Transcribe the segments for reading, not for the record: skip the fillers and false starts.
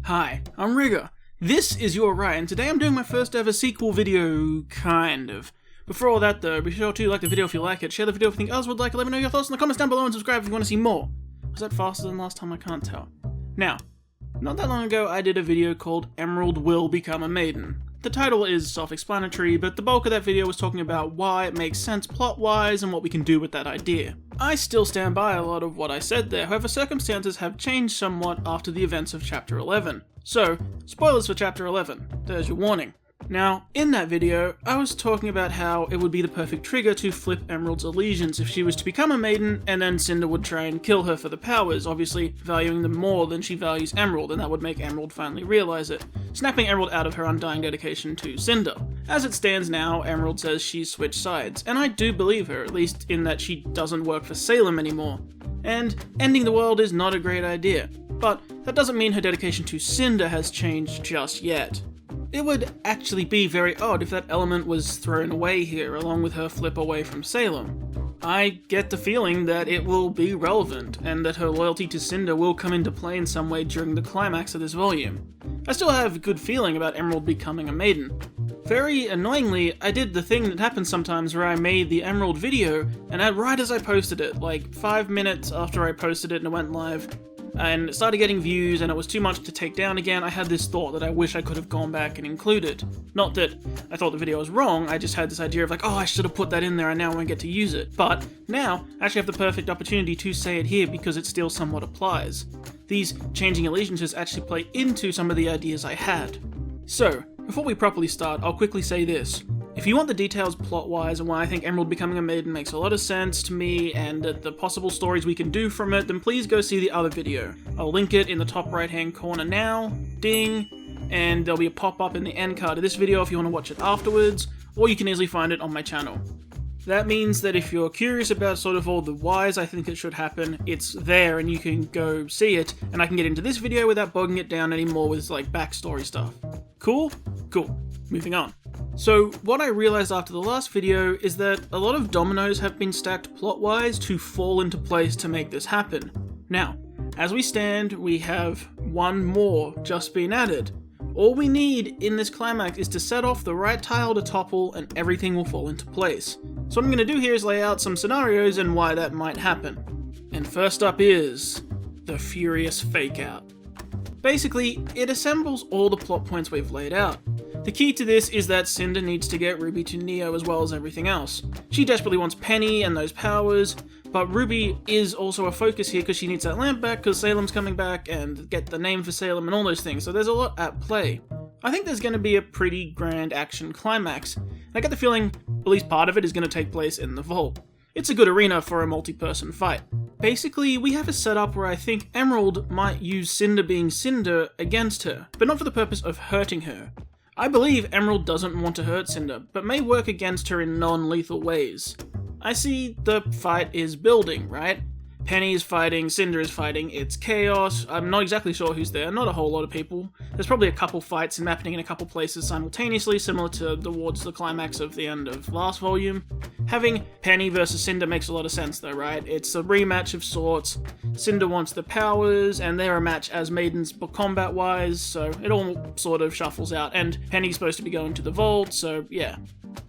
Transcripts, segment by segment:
Hi, I'm Rigger. This is Your Right, and today I'm doing my first ever sequel video, kind of. Before all that though, be sure to like the video if you like it, share the video if you think others would like it, let me know your thoughts in the comments down below, and subscribe if you want to see more. Was that faster than last time? I can't tell. Now, not that long ago I did a video called Emerald Will Become a Maiden. The title is self-explanatory, but the bulk of that video was talking about why it makes sense plot-wise and what we can do with that idea. I still stand by a lot of what I said there, however circumstances have changed somewhat after the events of Chapter 11. So, spoilers for Chapter 11, there's your warning. Now, in that video, I was talking about how it would be the perfect trigger to flip Emerald's allegiance if she was to become a maiden, and then Cinder would try and kill her for the powers, obviously valuing them more than she values Emerald, and that would make Emerald finally realize it, snapping Emerald out of her undying dedication to Cinder. As it stands now, Emerald says she's switched sides, and I do believe her, at least in that she doesn't work for Salem anymore. And ending the world is not a great idea, but that doesn't mean her dedication to Cinder has changed just yet. It would actually be very odd if that element was thrown away here, along with her flip away from Salem. I get the feeling that it will be relevant, and that her loyalty to Cinder will come into play in some way during the climax of this volume. I still have a good feeling about Emerald becoming a maiden. Very annoyingly, I did the thing that happens sometimes where I made the Emerald video, and right as I posted it, like 5 minutes after I posted it and it went live, and it started getting views and it was too much to take down again, I had this thought that I wish I could have gone back and included. Not that I thought the video was wrong, I just had this idea of like, oh, I should have put that in there and now I won't get to use it. But now, I actually have the perfect opportunity to say it here because it still somewhat applies. These changing allegiances actually play into some of the ideas I had. So, before we properly start, I'll quickly say this. If you want the details plot-wise and why I think Emerald becoming a maiden makes a lot of sense to me and the possible stories we can do from it, then please go see the other video. I'll link it in the top right-hand corner now, ding, and there'll be a pop-up in the end card of this video if you want to watch it afterwards, or you can easily find it on my channel. That means that if you're curious about sort of all the whys I think it should happen, it's there and you can go see it, and I can get into this video without bogging it down anymore with like backstory stuff. Cool? Cool. Moving on. So, what I realized after the last video is that a lot of dominoes have been stacked plot-wise to fall into place to make this happen. Now, as we stand, we have one more just been added. All we need in this climax is to set off the right tile to topple and everything will fall into place. So what I'm going to do here is lay out some scenarios and why that might happen. And first up is the Furious Fake Out. Basically, it assembles all the plot points we've laid out. The key to this is that Cinder needs to get Ruby to Neo as well as everything else. She desperately wants Penny and those powers, but Ruby is also a focus here because she needs that lamp back because Salem's coming back and get the name for Salem and all those things, so there's a lot at play. I think there's going to be a pretty grand action climax, and I get the feeling at least part of it is going to take place in the vault. It's a good arena for a multi-person fight. Basically, we have a setup where I think Emerald might use Cinder being Cinder against her, but not for the purpose of hurting her. I believe Emerald doesn't want to hurt Cinder, but may work against her in non-lethal ways. I see the fight is building, right? Penny is fighting, Cinder is fighting, it's chaos, I'm not exactly sure who's there, not a whole lot of people. There's probably a couple fights happening in a couple places simultaneously, similar to towards the climax of the end of last volume. Having Penny versus Cinder makes a lot of sense though, right? It's a rematch of sorts, Cinder wants the powers, and they're a match as maidens combat-wise, so it all sort of shuffles out, and Penny's supposed to be going to the vault, so yeah.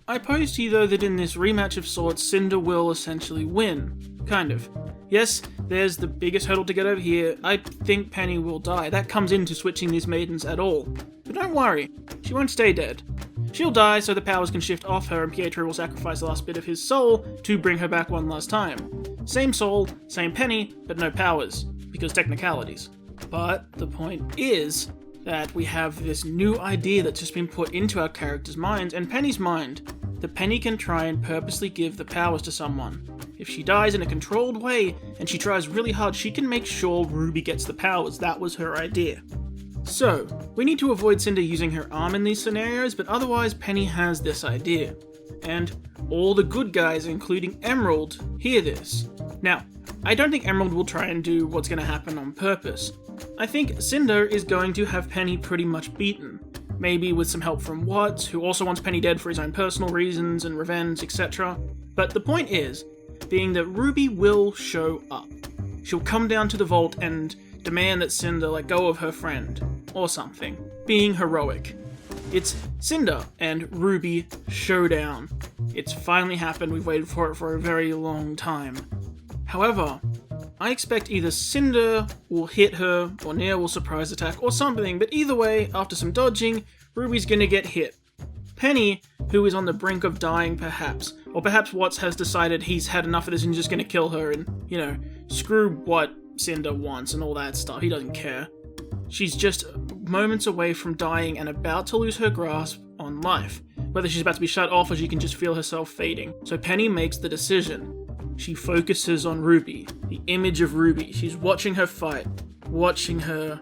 I pose to you though that in this rematch of sorts, Cinder will essentially win. Kind of. Yes, there's the biggest hurdle to get over here. I think Penny will die. That comes into switching these maidens at all. But don't worry, she won't stay dead. She'll die so the powers can shift off her and Pietro will sacrifice the last bit of his soul to bring her back one last time. Same soul, same Penny, but no powers, because technicalities. But the point is that we have this new idea that's just been put into our characters' minds and Penny's mind, that Penny can try and purposely give the powers to someone. If she dies in a controlled way, and she tries really hard, she can make sure Ruby gets the powers. That was her idea. So, we need to avoid Cinder using her arm in these scenarios, but otherwise Penny has this idea. And all the good guys, including Emerald, hear this. Now, I don't think Emerald will try and do what's going to happen on purpose. I think Cinder is going to have Penny pretty much beaten. Maybe with some help from Watts, who also wants Penny dead for his own personal reasons and revenge, etc. But the point is, being that Ruby will show up. She'll come down to the vault and demand that Cinder let go of her friend, or something. Being heroic. It's Cinder and RWBY showdown. It's finally happened, we've waited for it for a very long time. However, I expect either Cinder will hit her, or Nia will surprise attack, or something, but either way, after some dodging, RWBY's gonna get hit. Penny, who is on the brink of dying perhaps, or perhaps Watts has decided he's had enough of this and just gonna kill her and, screw what Cinder wants and all that stuff, he doesn't care. She's just moments away from dying and about to lose her grasp on life, whether she's about to be shut off or she can just feel herself fading. So Penny makes the decision. She focuses on RWBY, the image of RWBY. She's watching her fight, watching her.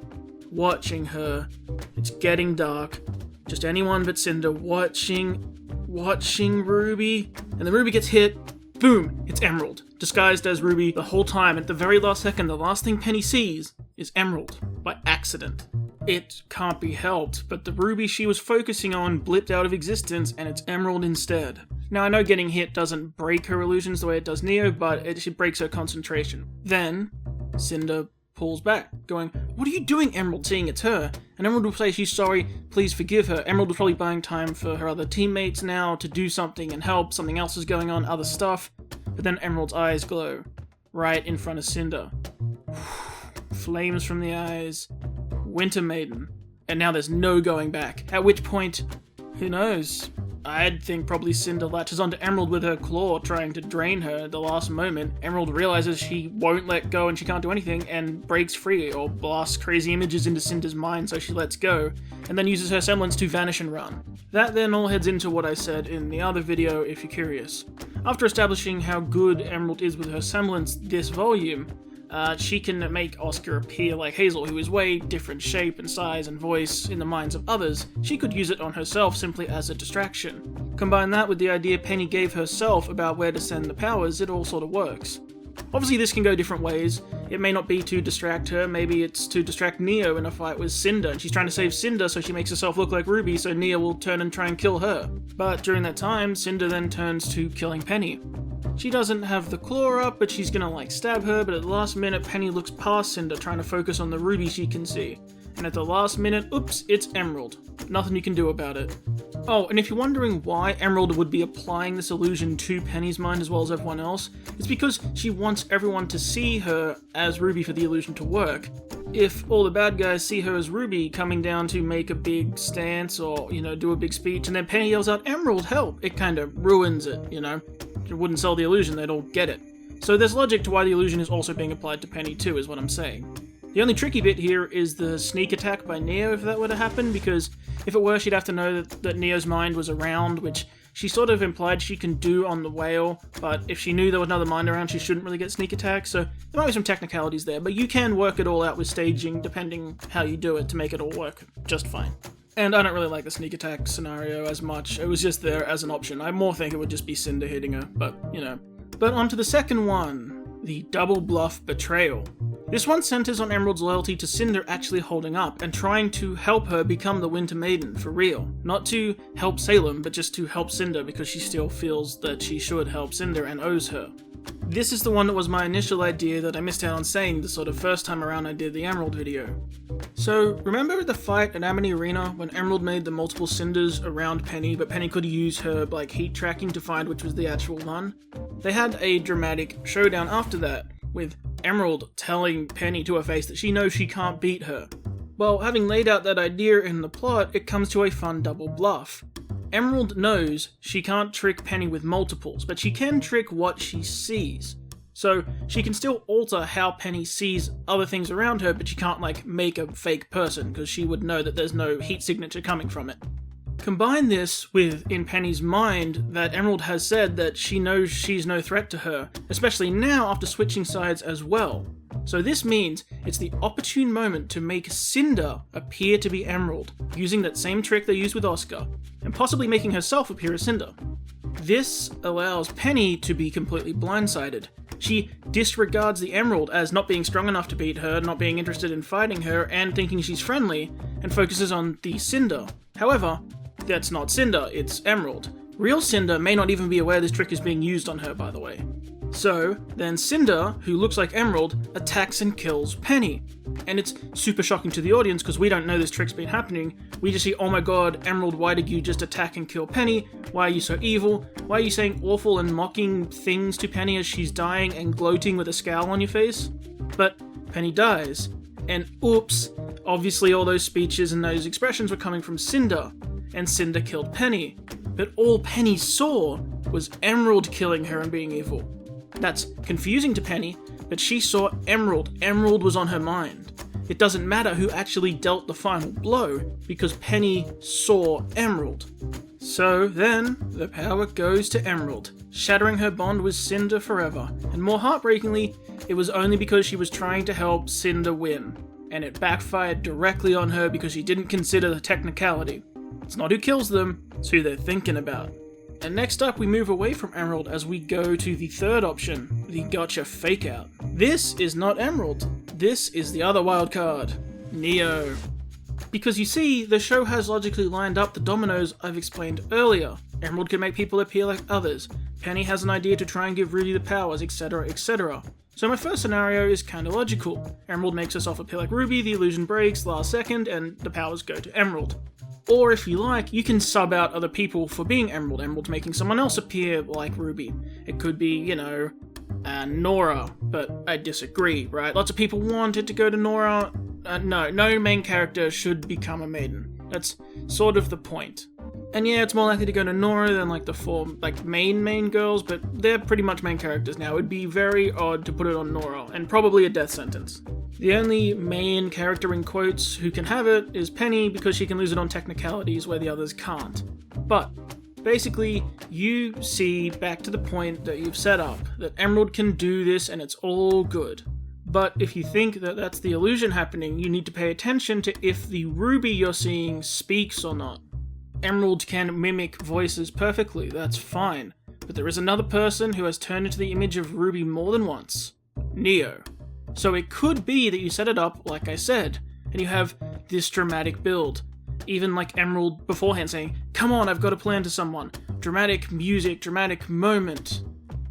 It's getting dark. Just anyone but Cinder watching RWBY. And then RWBY gets hit. Boom! It's Emerald, disguised as RWBY the whole time. At the very last second, the last thing Penny sees is Emerald, by accident. It can't be helped, but the RWBY she was focusing on blipped out of existence, and it's Emerald instead. Now, I know getting hit doesn't break her illusions the way it does Neo, but it breaks her concentration. Then, Cinder pulls back, going, "What are you doing, Emerald?" Seeing it's her. And Emerald will say she's sorry, please forgive her. Emerald was probably buying time for her other teammates now to do something and help. Something else is going on, other stuff. But then Emerald's eyes glow, right in front of Cinder. Flames from the eyes. Winter Maiden. And now there's no going back. At which point, who knows? I'd think probably Cinder latches onto Emerald with her claw, trying to drain her at the last moment. Emerald realizes she won't let go and she can't do anything, and breaks free, or blasts crazy images into Cinder's mind so she lets go, and then uses her semblance to vanish and run. That then all heads into what I said in the other video, if you're curious. After establishing how good Emerald is with her semblance this volume, she can make Oscar appear like Hazel, who is way different shape and size and voice in the minds of others. She could use it on herself simply as a distraction. Combine that with the idea Penny gave herself about where to send the powers, it all sort of works. Obviously this can go different ways. It may not be to distract her, maybe it's to distract Neo in a fight with Cinder, and she's trying to save Cinder so she makes herself look like RWBY so Neo will turn and try and kill her. But during that time, Cinder then turns to killing Penny. She doesn't have the claw up, but she's gonna stab her, but at the last minute Penny looks past Cinder trying to focus on the RWBY she can see. And at the last minute, oops, it's Emerald. Nothing you can do about it. Oh, and if you're wondering why Emerald would be applying this illusion to Penny's mind as well as everyone else, it's because she wants everyone to see her as RWBY for the illusion to work. If all the bad guys see her as RWBY coming down to make a big stance or, do a big speech, and then Penny yells out, "Emerald, help!" it kind of ruins it, It wouldn't sell the illusion, they'd all get it. So there's logic to why the illusion is also being applied to Penny too, is what I'm saying. The only tricky bit here is the sneak attack by Neo, if that were to happen, because if it were, she'd have to know that Neo's mind was around, which she sort of implied she can do on the whale, but if she knew there was another mind around, she shouldn't really get sneak attack, so there might be some technicalities there, but you can work it all out with staging, depending how you do it, to make it all work just fine. And I don't really like the sneak attack scenario as much, it was just there as an option. I more think it would just be Cinder hitting her, but, But on to the second one, the double Bluff Betrayal. This one centers on Emerald's loyalty to Cinder actually holding up and trying to help her become the Winter Maiden, for real. Not to help Salem, but just to help Cinder because she still feels that she should help Cinder and owes her. This is the one that was my initial idea that I missed out on saying the sort of first time around I did the Emerald video. So, remember the fight at Amity Arena when Emerald made the multiple cinders around Penny, but Penny could use her heat tracking to find which was the actual one? They had a dramatic showdown after that, with Emerald telling Penny to her face that she knows she can't beat her. Well, having laid out that idea in the plot, it comes to a fun double bluff. Emerald knows she can't trick Penny with multiples, but she can trick what she sees. So she can still alter how Penny sees other things around her, but she can't make a fake person, because she would know that there's no heat signature coming from it. Combine this with, in Penny's mind, that Emerald has said that she knows she's no threat to her, especially now after switching sides as well. So this means it's the opportune moment to make Cinder appear to be Emerald, using that same trick they used with Oscar, and possibly making herself appear as Cinder. This allows Penny to be completely blindsided. She disregards the Emerald as not being strong enough to beat her, not being interested in fighting her, and thinking she's friendly, and focuses on the Cinder. However, that's not Cinder, it's Emerald. Real Cinder may not even be aware this trick is being used on her, by the way. So then Cinder, who looks like Emerald, attacks and kills Penny. And it's super shocking to the audience because we don't know this trick's been happening. We just see, oh my god, Emerald, why did you just attack and kill Penny? Why are you so evil? Why are you saying awful and mocking things to Penny as she's dying and gloating with a scowl on your face? But Penny dies. And oops, obviously all those speeches and those expressions were coming from Cinder. And Cinder killed Penny. But all Penny saw was Emerald killing her and being evil. That's confusing to Penny, but she saw Emerald. Emerald was on her mind. It doesn't matter who actually dealt the final blow, because Penny saw Emerald. So then, the power goes to Emerald, shattering her bond with Cinder forever. And more heartbreakingly, it was only because she was trying to help Cinder win. And it backfired directly on her because she didn't consider the technicality. It's not who kills them, it's who they're thinking about. And next up, we move away from Emerald as we go to the third option, the gotcha fake out. This is not Emerald. This is the other wild card, Neo. Because you see, the show has logically lined up the dominoes I've explained earlier. Emerald can make people appear like others. Penny has an idea to try and give Ruby the powers, etc, etc. So my first scenario is kinda logical. Emerald makes herself appear like Ruby, the illusion breaks last second, and the powers go to Emerald. Or if you like, you can sub out other people for being Emerald. Emerald's making someone else appear like Ruby. It could be, Nora, but I disagree, right? Lots of people wanted to go to Nora. No main character should become a Maiden. That's sort of the point. And yeah, it's more likely to go to Nora than the four main girls, but they're pretty much main characters now. It'd be very odd to put it on Nora, and probably a death sentence. The only main character in quotes who can have it is Penny because she can lose it on technicalities where the others can't. But basically, you see back to the point that you've set up, that Emerald can do this and it's all good. But if you think that that's the illusion happening, you need to pay attention to if the Ruby you're seeing speaks or not. Emerald can mimic voices perfectly, that's fine. But there is another person who has turned into the image of Ruby more than once. Neo. So it could be that you set it up, like I said, and you have this dramatic build. Even like Emerald beforehand saying, come on, I've got a plan to someone. Dramatic music, dramatic moment.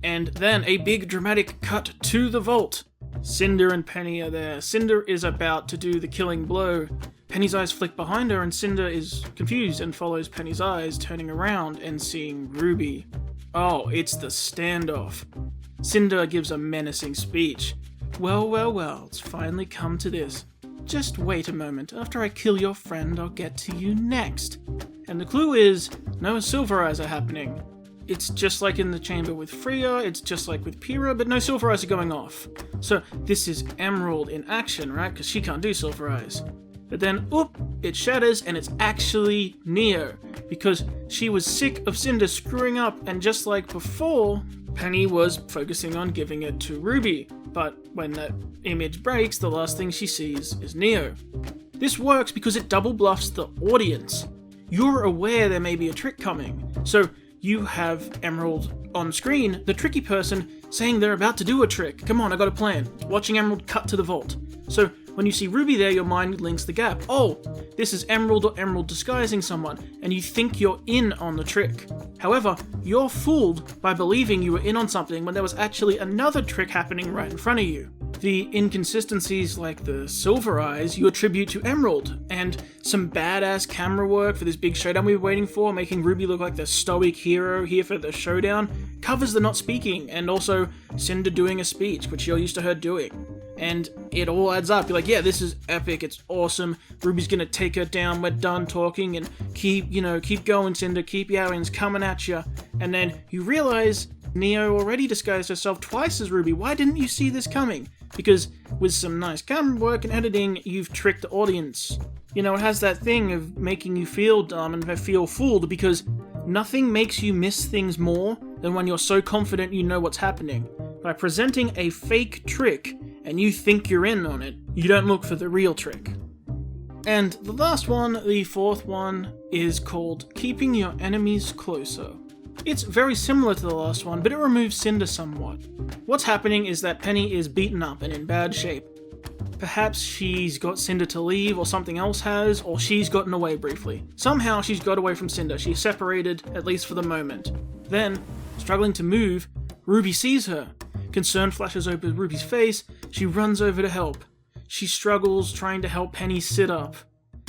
And then a big dramatic cut to the vault. Cinder and Penny are there. Cinder is about to do the killing blow. Penny's eyes flick behind her and Cinder is confused and follows Penny's eyes, turning around and seeing Ruby. Oh, it's the standoff. Cinder gives a menacing speech. Well, it's finally come to this. Just wait a moment, after I kill your friend, I'll get to you next. And the clue is, no silver eyes are happening. It's just like in the chamber with Freya, it's just like with Pyrrha, but no silver eyes are going off. So this is Emerald in action, right? Because she can't do silver eyes. But then, it shatters and it's actually Neo, because she was sick of Cinder screwing up, and just like before, Penny was focusing on giving it to Ruby. But when that image breaks, the last thing she sees is Neo. This works because it double bluffs the audience. You're aware there may be a trick coming, so you have Emerald on screen, the tricky person, saying they're about to do a trick. Come on, I got a plan. Watching Emerald cut to the vault. So when you see Ruby there, your mind links the gap. Oh, this is Emerald or Emerald disguising someone, and you think you're in on the trick. However, you're fooled by believing you were in on something when there was actually another trick happening right in front of you. The inconsistencies like the silver eyes you attribute to Emerald, and some badass camera work for this big showdown we were waiting for, making Ruby look like the stoic hero here for the showdown, covers the not speaking, and also Cinder doing a speech, which you're used to her doing. And it all adds up. You're like, yeah, this is epic, it's awesome, Ruby's gonna take her down, we're done talking, and keep going, Cinder, keep yowing, it's coming at you. And then you realize Neo already disguised herself twice as Ruby. Why didn't you see this coming? Because with some nice camera work and editing, you've tricked the audience. It has that thing of making you feel dumb and feel fooled, because nothing makes you miss things more than when you're so confident you know what's happening. By presenting a fake trick, and you think you're in on it, you don't look for the real trick. And the last one, the fourth one, is called Keeping Your Enemies Closer. It's very similar to the last one, but it removes Cinder somewhat. What's happening is that Penny is beaten up and in bad shape. Perhaps she's got Cinder to leave, or something else has, or she's gotten away briefly. Somehow she's got away from Cinder, she's separated, at least for the moment. Then, struggling to move, Ruby sees her. Concern flashes over Ruby's face. She runs over to help. She struggles trying to help Penny sit up.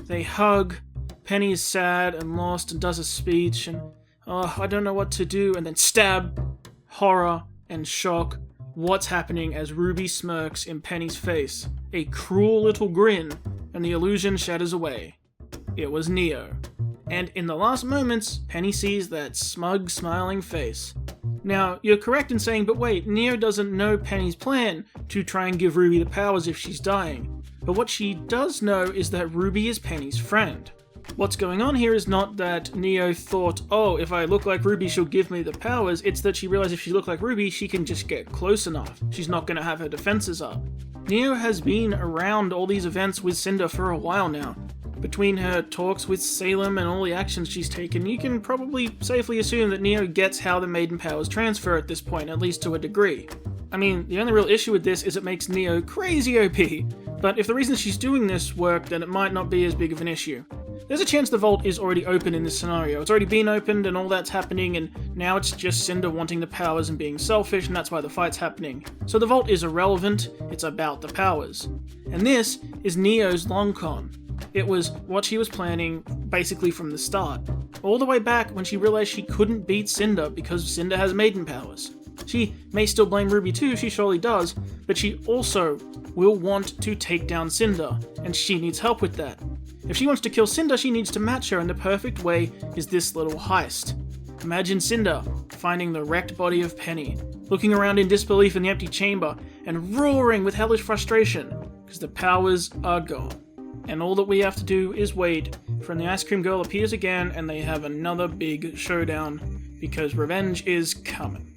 They hug. Penny is sad and lost and does a speech and, oh, I don't know what to do, and then stab. Horror and shock. What's happening as Ruby smirks in Penny's face? A cruel little grin, and the illusion shatters away. It was Neo. And in the last moments, Penny sees that smug, smiling face. Now, you're correct in saying, but wait, Neo doesn't know Penny's plan to try and give Ruby the powers if she's dying. But what she does know is that Ruby is Penny's friend. What's going on here is not that Neo thought, oh, if I look like Ruby, she'll give me the powers. It's that she realized if she looked like Ruby, she can just get close enough. She's not going to have her defenses up. Neo has been around all these events with Cinder for a while now. Between her talks with Salem and all the actions she's taken, you can probably safely assume that Neo gets how the Maiden powers transfer at this point, at least to a degree. I mean, the only real issue with this is it makes Neo crazy OP, but if the reason she's doing this work, then it might not be as big of an issue. There's a chance the vault is already open in this scenario. It's already been opened and all that's happening, and now it's just Cinder wanting the powers and being selfish, and that's why the fight's happening. So the vault is irrelevant, it's about the powers. And this is Neo's long con. It was what she was planning basically from the start. All the way back when she realized she couldn't beat Cinder because Cinder has Maiden powers. She may still blame Ruby too, she surely does, but she also will want to take down Cinder, and she needs help with that. If she wants to kill Cinder, she needs to match her, and the perfect way is this little heist. Imagine Cinder finding the wrecked body of Penny, looking around in disbelief in the empty chamber, and roaring with hellish frustration, because the powers are gone. And all that we have to do is wait for when the Ice Cream Girl appears again and they have another big showdown, because revenge is coming.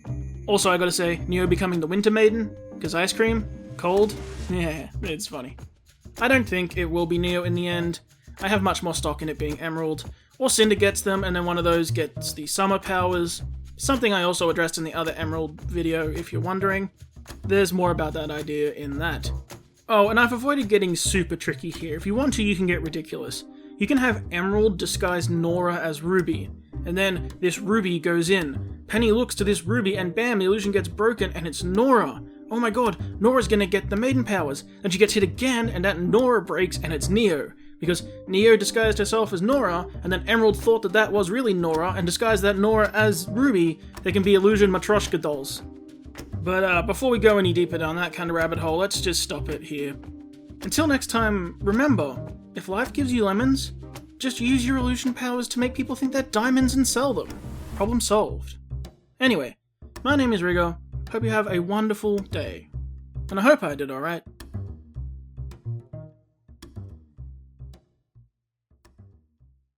Also, I gotta say, Neo becoming the Winter Maiden, because ice cream, cold, yeah, it's funny. I don't think it will be Neo in the end. I have much more stock in it being Emerald, or Cinder gets them and then one of those gets the summer powers, something I also addressed in the other Emerald video if you're wondering. There's more about that idea in that. Oh, and I've avoided getting super tricky here. If you want to, you can get ridiculous. You can have Emerald disguise Nora as Ruby, and then this Ruby goes in. Penny looks to this Ruby and bam, the illusion gets broken and it's Nora. Oh my god, Nora's gonna get the Maiden powers. And she gets hit again and that Nora breaks and it's Neo. Because Neo disguised herself as Nora, and then Emerald thought that that was really Nora, and disguised that Nora as Ruby. They can be illusion Matryoshka dolls. But before we go any deeper down that kind of rabbit hole, let's just stop it here. Until next time, remember, if life gives you lemons, just use your illusion powers to make people think they're diamonds and sell them. Problem solved. Anyway, my name is Rigger. Hope you have a wonderful day. And I hope I did alright.